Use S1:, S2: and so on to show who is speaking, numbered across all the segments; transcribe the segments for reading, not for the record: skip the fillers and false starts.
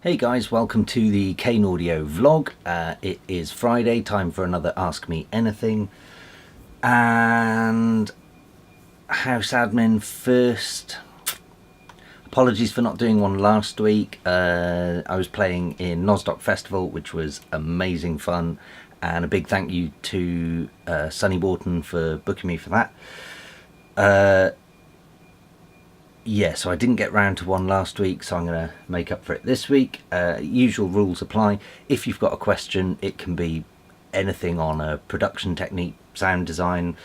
S1: Hey guys, welcome to the Kane Audio vlog. It is Friday, time for another Ask Me Anything. And house admin first. Apologies for not doing one last week. I was playing in Nozstock Festival, which was amazing fun. And a big thank you to Sonny Wharton for booking me for that. Yeah, so I didn't get round to one last week, so I'm going to make up for it this week. Usual rules apply. If you've got a question, it can be anything on a production technique, sound design,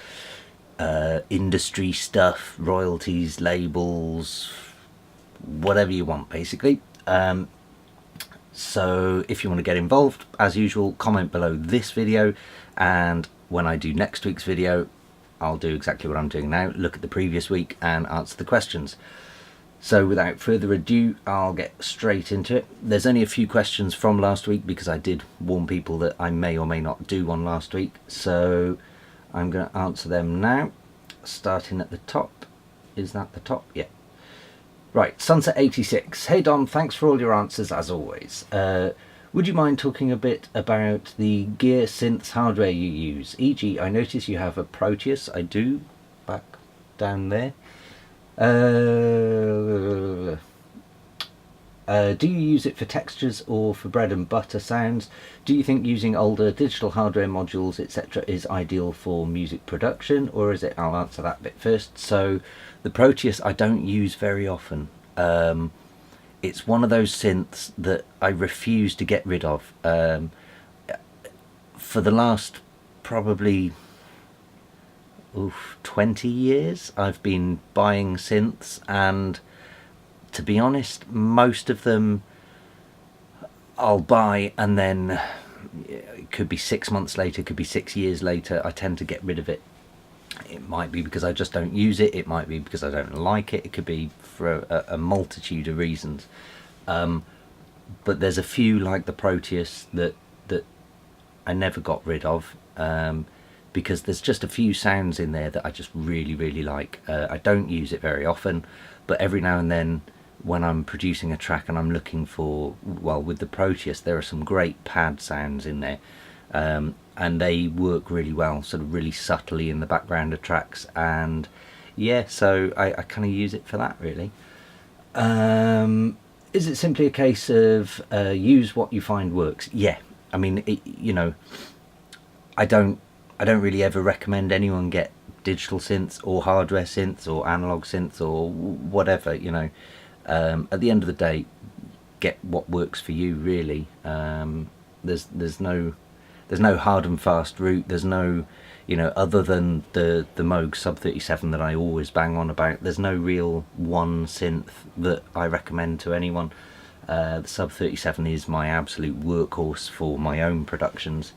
S1: industry stuff, royalties, labels, whatever you want, basically. So if you want to get involved, as usual, comment below this video, and when I do next week's video, I'll do exactly what I'm doing now, look at the previous week and answer the questions. So without further ado, I'll get straight into it. There's only a few questions from last week because I did warn people that I may or may not do one last week. So I'm going to answer them now, starting at the top. Is that the top? Yeah. Right, Sunset86. Hey Dom, thanks for all your answers as always. Would you mind talking a bit about the gear, synths, hardware you use? E.g., I notice you have a Proteus. I do, back down there. Do you use it for textures or for bread and butter sounds? Do you think using older digital hardware modules, etc. is ideal for music production, or is it? I'll answer that bit first. So the Proteus I don't use very often. It's one of those synths that I refuse to get rid of. For the last probably 20 years I've been buying synths, and to be honest, most of them I'll buy and then it could be 6 months later, it could be 6 years later, I tend to get rid of it. It might be because I just don't use it, it might be because I don't like it, it could be for a multitude of reasons. But there's a few like the Proteus that I never got rid of, because there's just a few sounds in there that I just really like. I don't use it very often, but every now and then when I'm producing a track and I'm looking for, well, with the Proteus there are some great pad sounds in there. And they work really well, sort of really subtly in the background of tracks, and yeah, so I kind of use it for that really. Is it simply a case of use what you find works? Yeah, I mean, you know, I don't really ever recommend anyone get digital synths or hardware synths or analog synths or whatever, you know. At the end of the day, get what works for you really. There's no hard and fast route. There's no, you know, other than the Moog Sub-37 that I always bang on about, there's no real one synth that I recommend to anyone. The Sub-37 is my absolute workhorse for my own productions,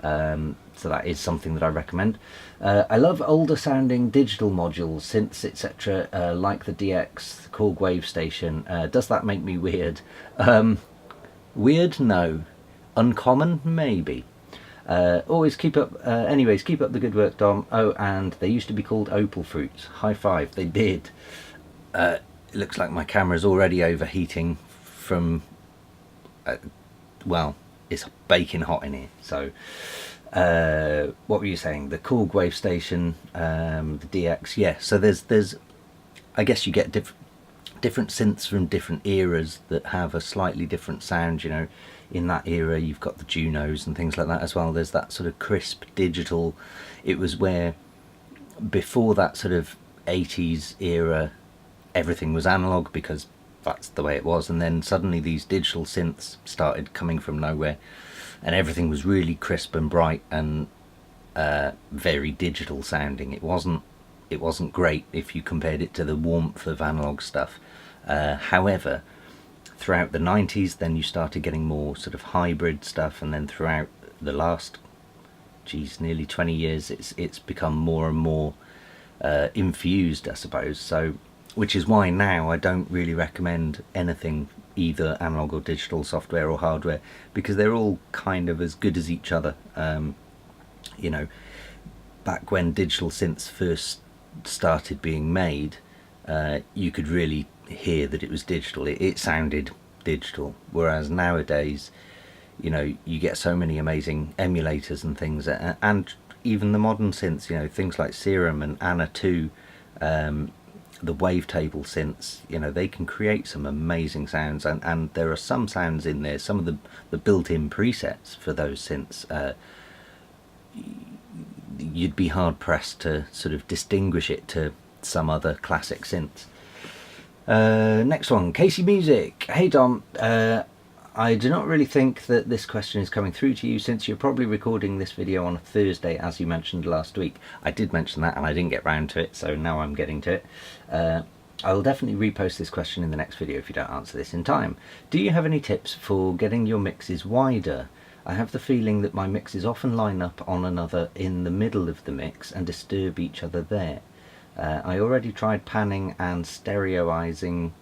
S1: so that is something that I recommend. I love older sounding digital modules, synths, etc., like the DX, the Korg Wave Station. Does that make me weird? Weird? No. Uncommon? Maybe. Always keep up, anyways, keep up the good work, Dom. Oh, and they used to be called Opal Fruits. High five, they did. It looks like my camera's already overheating from, well, it's baking hot in here. So, what were you saying? The Korg Wave Station, the DX, yeah. So there's, I guess you get different synths from different eras that have a slightly different sound, you know. In that era you've got the Junos and things like that as well. There's that sort of crisp digital. It was where before that sort of 80s era everything was analog because that's the way it was, and then suddenly these digital synths started coming from nowhere and everything was really crisp and bright and very digital sounding. It wasn't great if you compared it to the warmth of analog stuff. However, throughout the 90s then you started getting more sort of hybrid stuff, and then throughout the last nearly 20 years it's become more and more infused, I suppose. So which is why now I don't really recommend anything, either analog or digital, software or hardware, because they're all kind of as good as each other. You know, back when digital synths first started being made, you could really hear that it was digital. It sounded digital, whereas nowadays, you know, you get so many amazing emulators and things, and even the modern synths, you know, things like Serum and Anna 2, the wavetable synths, you know, they can create some amazing sounds, and there are some sounds in there, some of the built-in presets for those synths, you'd be hard pressed to sort of distinguish it to some other classic synths. Next one, Casey Music. Hey Dom, I do not really think that this question is coming through to you, since you're probably recording this video on a Thursday, as you mentioned last week. I did mention that and I didn't get round to it, so now I'm getting to it. I will definitely repost this question in the next video if you don't answer this in time. Do you have any tips for getting your mixes wider? I have the feeling that my mixes often line up on another in the middle of the mix and disturb each other there. I already tried panning and stereoizing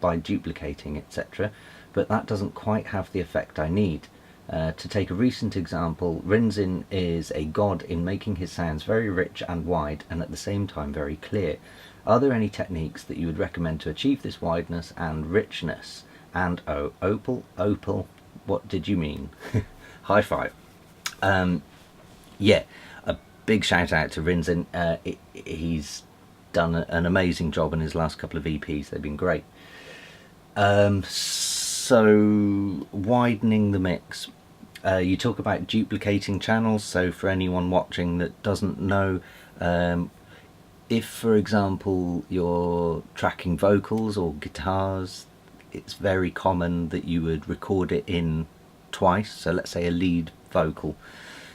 S1: by duplicating, etc., but that doesn't quite have the effect I need. To take a recent example, Rinzin is a god in making his sounds very rich and wide, and at the same time very clear. Are there any techniques that you would recommend to achieve this wideness and richness? And oh, Opal, what did you mean? High five. Yeah, a big shout out to Rinzin. He's done an amazing job in his last couple of EPs. They've been great. So widening the mix, you talk about duplicating channels. So for anyone watching that doesn't know, if for example you're tracking vocals or guitars, it's very common that you would record it in twice. So let's say a lead vocal,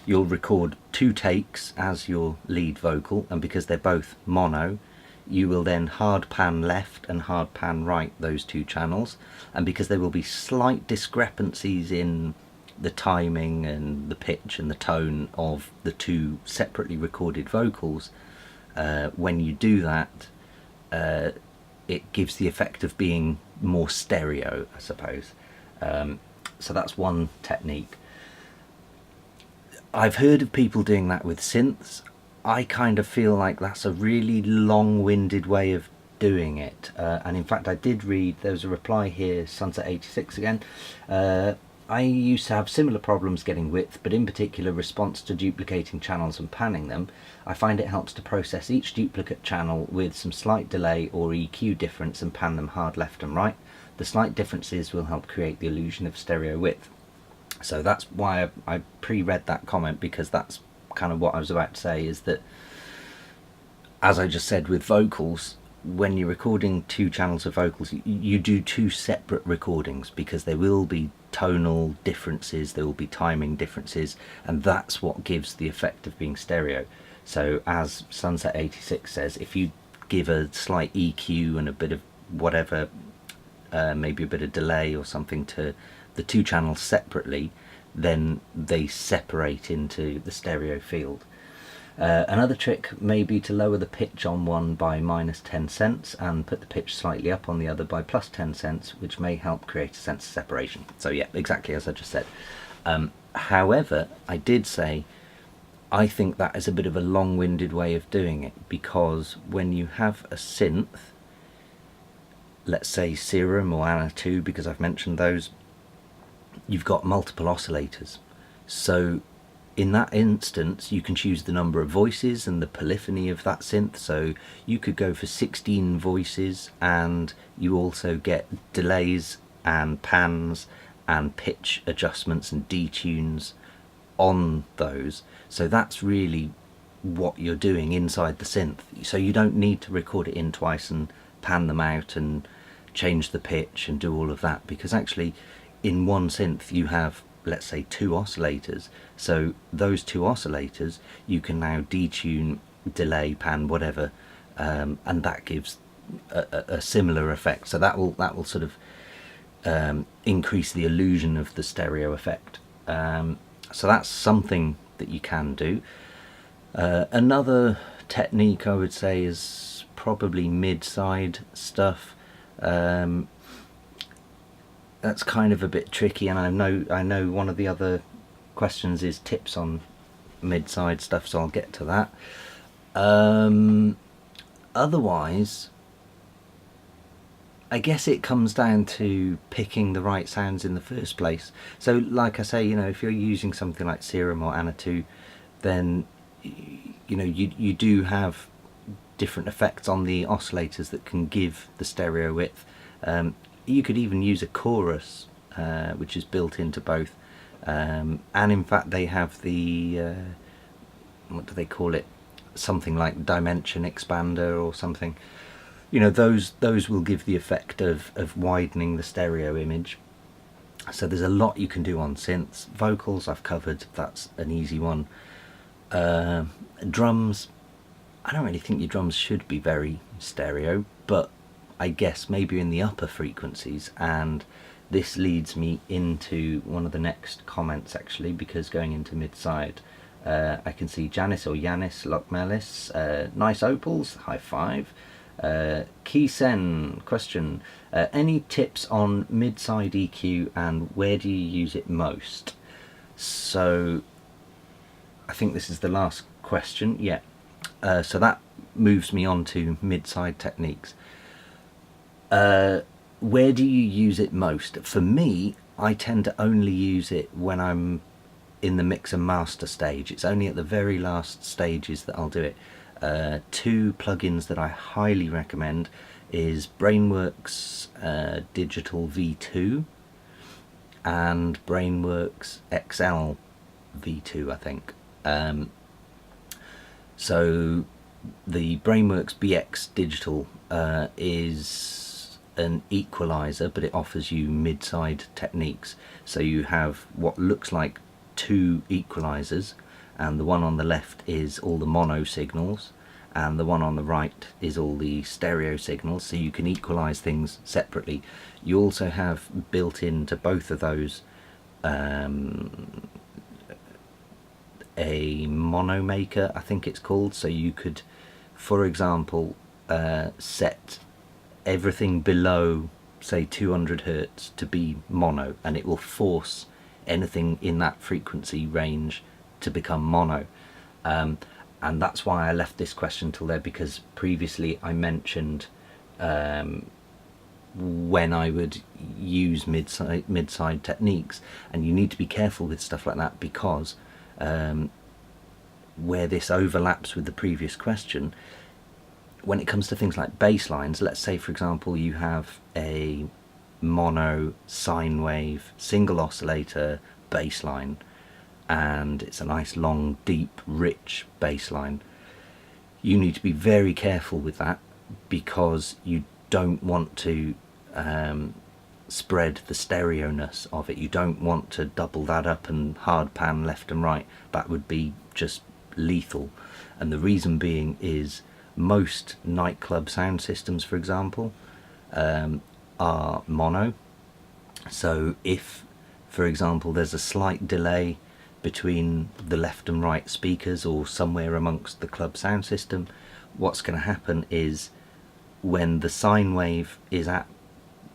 S1: you'll record 2 takes as your lead vocal, and because they're both mono, you will then hard pan left and hard pan right those 2 channels, and because there will be slight discrepancies in the timing and the pitch and the tone of the 2 separately recorded vocals, when you do that, it gives the effect of being more stereo, I suppose. So that's one technique. I've heard of people doing that with synths. I kind of feel like that's a really long-winded way of doing it, and in fact I did read, there was a reply here, Sunset86 again. I used to have similar problems getting width, but in particular response to duplicating channels and panning them. I find it helps to process each duplicate channel with some slight delay or EQ difference and pan them hard left and right. The slight differences will help create the illusion of stereo width. So that's why I pre-read that comment, because that's kind of what I was about to say, is that, as I just said with vocals, when you're recording 2 channels of vocals, you do 2 separate recordings, because there will be tonal differences, there will be timing differences, and that's what gives the effect of being stereo. So as Sunset86 says, if you give a slight EQ and a bit of whatever, maybe a bit of delay or something to the 2 channels separately, then they separate into the stereo field. Another trick may be to lower the pitch on one by -10 cents and put the pitch slightly up on the other by +10 cents, which may help create a sense of separation. So yeah, exactly as I just said. However, I did say I think that is a bit of a long-winded way of doing it, because when you have a synth, let's say Serum or Anna 2, because I've mentioned those, you've got multiple oscillators. So in that instance you can choose the number of voices and the polyphony of that synth. So you could go for 16 voices, and you also get delays and pans and pitch adjustments and detunes on those. So that's really what you're doing inside the synth. So you don't need to record it in twice and pan them out and change the pitch and do all of that, because actually in one synth you have, let's say, 2 oscillators. So those 2 oscillators you can now detune, delay, pan, whatever, and that gives a similar effect. So that will sort of increase the illusion of the stereo effect. So that's something that you can do. Another technique I would say is probably mid-side stuff. That's kind of a bit tricky, and I know one of the other questions is tips on mid-side stuff, so I'll get to that. Otherwise, I guess it comes down to picking the right sounds in the first place. So like I say, you know, if you're using something like Serum or Anatu, then you know you do have different effects on the oscillators that can give the stereo width. You could even use a chorus, which is built into both, and in fact they have the what do they call it, something like dimension expander or something. You know, those will give the effect of widening the stereo image. So there's a lot you can do on synths. Vocals I've covered, that's an easy one. Drums, I don't really think your drums should be very stereo, but I guess maybe in the upper frequencies. And this leads me into one of the next comments actually, because going into Midside, I can see Janice or Yanis Lockmelis, nice opals, high five. Keysen question, any tips on Midside EQ and where do you use it most? So I think this is the last question. Yeah, so that moves me on to Midside techniques. Where do you use it most? For me, I tend to only use it when I'm in the mix and master stage. It's only at the very last stages that I'll do it. Two plugins that I highly recommend is Brainworx Digital V2 and Brainworx XL V2, I think. So the Brainworx BX Digital is an equalizer, but it offers you Midside techniques. So you have what looks like two equalizers, and the one on the left is all the mono signals and the one on the right is all the stereo signals, so you can equalize things separately. You also have built into both of those a mono maker, I think it's called, so you could, for example, set everything below say 200 Hertz to be mono, and it will force anything in that frequency range to become mono. And that's why I left this question till there, because previously I mentioned when I would use midside techniques, and you need to be careful with stuff like that, because where this overlaps with the previous question, when it comes to things like bass lines, let's say for example you have a mono sine wave single oscillator bass line, and it's a nice long deep rich bass line. You need to be very careful with that, because you don't want to spread the stereo-ness of it. You don't want to double that up and hard pan left and right. That would be just lethal. And the reason being is most nightclub sound systems, for example, are mono. So if, for example, there's a slight delay between the left and right speakers or somewhere amongst the club sound system, what's going to happen is when the sine wave is at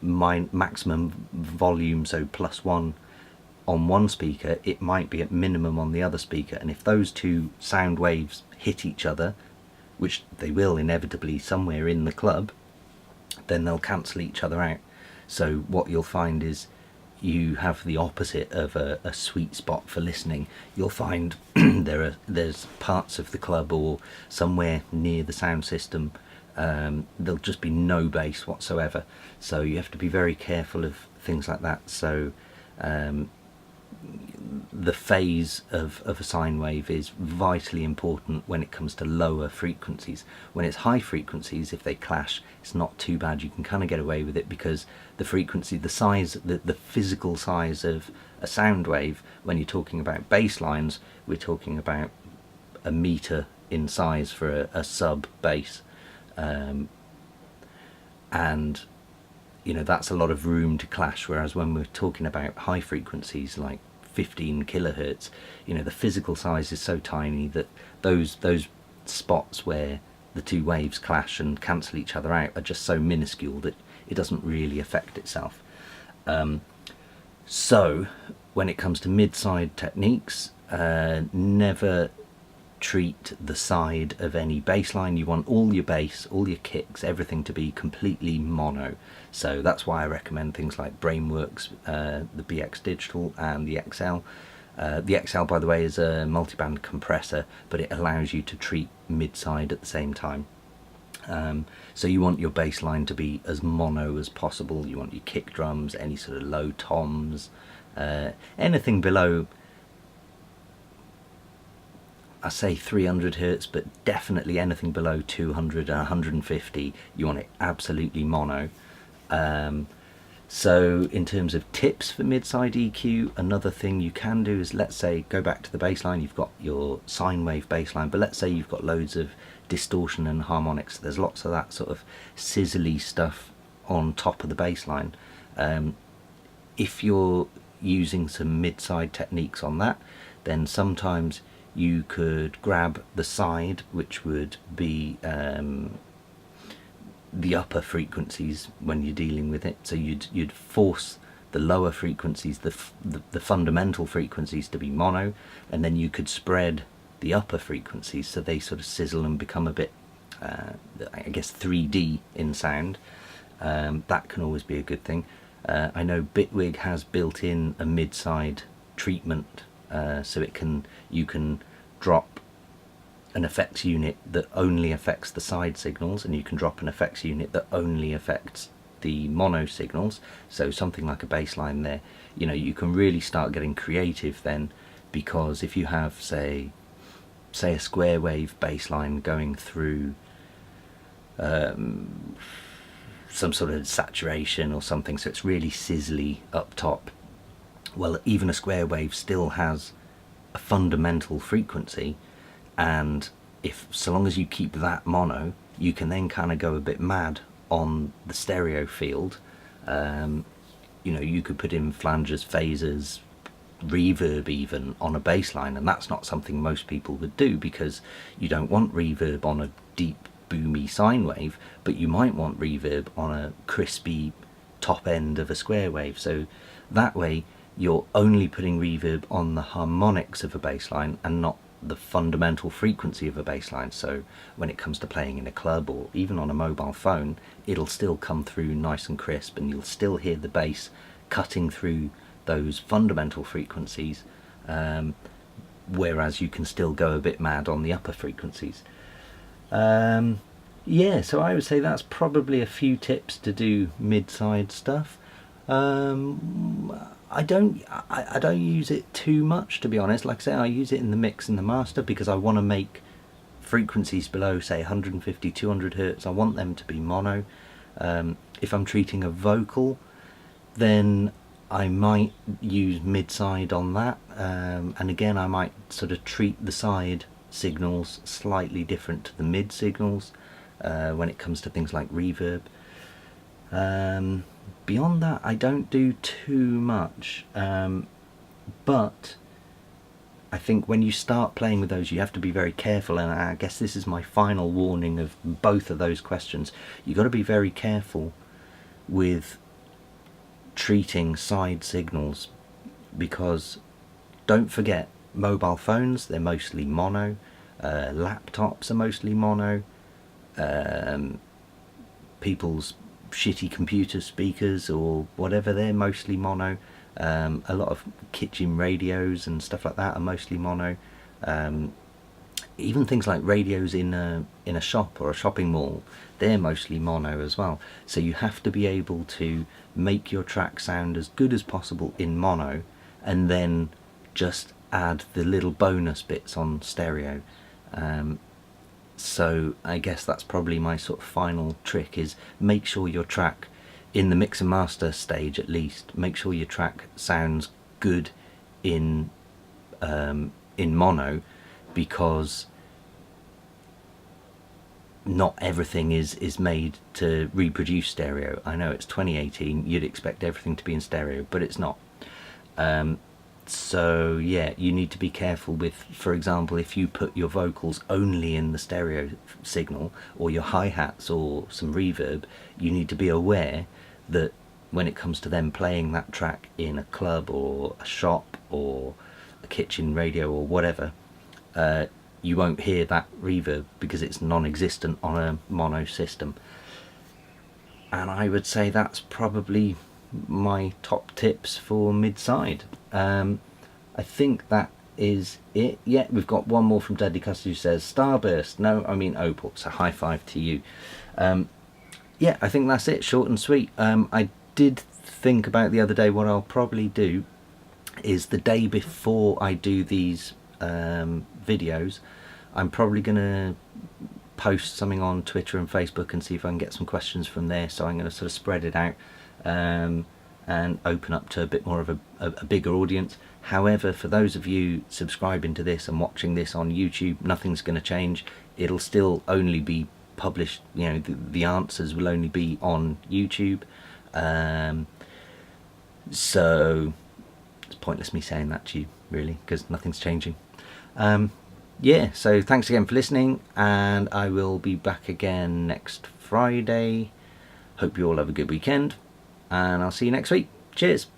S1: maximum volume, so +1 on one speaker, it might be at minimum on the other speaker, and if those two sound waves hit each other, which they will inevitably somewhere in the club, then they'll cancel each other out. So what you'll find is you have the opposite of a sweet spot for listening. You'll find there's parts of the club or somewhere near the sound system, there'll just be no bass whatsoever. So you have to be very careful of things like that. So the phase of a sine wave is vitally important when it comes to lower frequencies. When it's high frequencies, if they clash, it's not too bad. You can kind of get away with it, because the frequency, the size, the physical size of a sound wave, when you're talking about bass lines, we're talking about a meter in size for a sub bass, and you know, that's a lot of room to clash. Whereas when we're talking about high frequencies like 15 kilohertz, you know, the physical size is so tiny that those spots where the two waves clash and cancel each other out are just so minuscule that it doesn't really affect itself. So when it comes to mid-side techniques, never treat the side of any bass line. You want all your bass, all your kicks, everything to be completely mono. So that's why I recommend things like Brainworx, the BX Digital and the XL. The XL, by the way, is a multiband compressor, but it allows you to treat mid-side at the same time. So you want your bass line to be as mono as possible. You want your kick drums, any sort of low toms, anything below, I say 300 hertz, but definitely anything below 200 and 150, you want it absolutely mono. So in terms of tips for mid-side EQ, another thing you can do is, let's say, go back to the bass line. You've got your sine wave bass line, but let's say you've got loads of distortion and harmonics. There's lots of that sort of sizzly stuff on top of the bass line. If you're using some mid-side techniques on that, then sometimes you could grab the side, which would be the upper frequencies when you're dealing with it. So you'd force the lower frequencies, the fundamental frequencies, to be mono, and then you could spread the upper frequencies so they sort of sizzle and become a bit, I guess, 3D in sound. That can always be a good thing. I know Bitwig has built in a mid-side treatment, so you can drop an effects unit that only affects the side signals, and you can drop an effects unit that only affects the mono signals. So something like a bass line there, you know, you can really start getting creative then, because if you have, say a square wave bass line going through some sort of saturation or something, so it's really sizzly up top, well, even a square wave still has a fundamental frequency, and so long as you keep that mono, you can then kind of go a bit mad on the stereo field. You know, you could put in flangers, phasers, reverb even on a bass line, and that's not something most people would do, because you don't want reverb on a deep boomy sine wave, but you might want reverb on a crispy top end of a square wave. So that way you're only putting reverb on the harmonics of a bass line and not the fundamental frequency of a bass line. So when it comes to playing in a club or even on a mobile phone, it'll still come through nice and crisp, and you'll still hear the bass cutting through those fundamental frequencies, whereas you can still go a bit mad on the upper frequencies. Yeah, so I would say that's probably a few tips to do mid-side stuff. I don't use it too much, to be honest. Like I say, I use it in the mix and the master because I want to make frequencies below, say, 150, 200 hertz. I want them to be mono. If I'm treating a vocal, then I might use mid-side on that, and again I might sort of treat the side signals slightly different to the mid signals when it comes to things like reverb. Beyond that, I don't do too much, but I think when you start playing with those, you have to be very careful, and I guess this is my final warning of both of those questions. You've got to be very careful with treating side signals, because don't forget, mobile phones, they're mostly mono, laptops are mostly mono, people's shitty computer speakers or whatever, they're mostly mono. A lot of kitchen radios and stuff like that are mostly mono. Even things like radios in a shop or a shopping mall, they're mostly mono as well. So you have to be able to make your track sound as good as possible in mono, and then just add the little bonus bits on stereo. So I guess that's probably my sort of final trick, is make sure your track, in the mix and master stage at least, make sure your track sounds good in mono, because not everything is made to reproduce stereo. I know it's 2018, you'd expect everything to be in stereo, but it's not. So yeah, you need to be careful with, for example, if you put your vocals only in the stereo signal, or your hi-hats or some reverb, you need to be aware that when it comes to them playing that track in a club or a shop or a kitchen radio or whatever, you won't hear that reverb because it's non-existent on a mono system. And I would say that's probably my top tips for Midside. I think that is it. Yeah, we've got one more from Deadly Custard who says Starburst. No, I mean Opal. So high five to you. Yeah, I think that's it. Short and sweet. I did think about the other day what I'll probably do is the day before I do these videos, I'm probably going to post something on Twitter and Facebook and see if I can get some questions from there. So I'm going to sort of spread it out and open up to a bit more of a bigger audience. However, for those of you subscribing to this and watching this on YouTube, nothing's going to change. It'll still only be published, you know, the answers will only be on YouTube. So it's pointless me saying that to you, really, because nothing's changing. Yeah, so thanks again for listening, and I will be back again next Friday. Hope you all have a good weekend, and I'll see you next week. Cheers.